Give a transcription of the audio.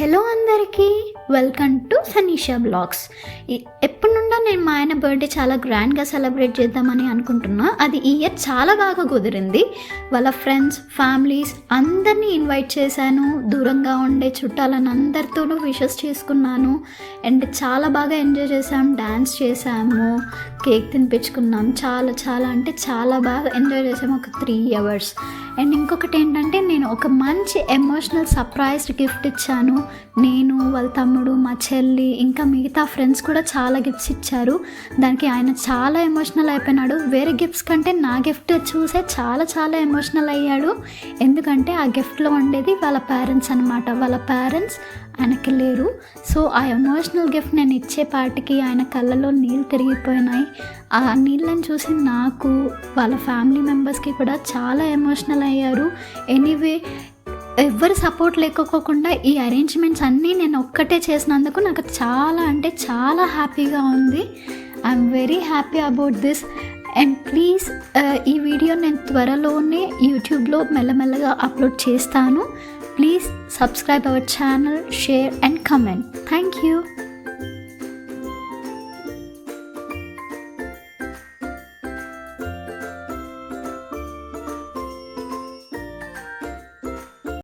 Hello అందరికీ, welcome to సనీషా blogs. ఎప్పటి నుండో నేను మా ఆయన బర్త్డే చాలా గ్రాండ్గా సెలబ్రేట్ చేద్దామని అనుకుంటున్నా. అది ఈ ఇయర్ చాలా బాగా కుదిరింది. వాళ్ళ ఫ్రెండ్స్, ఫ్యామిలీస్ అందరినీ ఇన్వైట్ చేశాను. దూరంగా ఉండే చుట్టాలను అందరితోనూ విషెస్ చేసుకున్నాను. అండ్ చాలా బాగా ఎంజాయ్ చేసాం, డ్యాన్స్ చేసాము, కేక్ తినిపించుకున్నాం. చాలా బాగా ఎంజాయ్ చేసాము ఒక 3 hours. అండ్ ఇంకొకటి ఏంటంటే, నేను ఒక మంచి ఎమోషనల్ సర్ప్రైజ్డ్ గిఫ్ట్ ఇచ్చాను. నేను, వాళ్ళ తమ్ముడు, మా చెల్లి, ఇంకా మిగతా ఫ్రెండ్స్ కూడా చాలా గిఫ్ట్స్ ఇచ్చారు. దానికి ఆయన చాలా ఎమోషనల్ అయిపోయినాడు. వేరే గిఫ్ట్స్ కంటే నా గిఫ్ట్ చూసే చాలా ఎమోషనల్ అయ్యాడు. ఎందుకంటే ఆ గిఫ్ట్లో ఉండేది వాళ్ళ పేరెంట్స్ అనమాట. వాళ్ళ పేరెంట్స్ ఆయనకి లేరు. సో ఆ ఎమోషనల్ గిఫ్ట్ నేను ఇచ్చేపాటికి ఆయన కళ్ళలో నీళ్ళు తిరిగిపోయినాయి. ఆ నీళ్ళని చూసి నాకు, వాళ్ళ ఫ్యామిలీ మెంబర్స్కి కూడా చాలా ఎమోషనల్ అయ్యారు. ఎనీవే, ఎవ్వరి సపోర్ట్ లేకపోకుండా ఈ అరేంజ్మెంట్స్ అన్నీ నేను ఒక్కటే చేసినందుకు నాకు చాలా హ్యాపీగా ఉంది. I'm very happy about this. And please, ఈ వీడియో నేను త్వరలోనే యూట్యూబ్లో మెల్లమెల్లగా అప్లోడ్ చేస్తాను. Please subscribe our channel, share and comment. Thank you.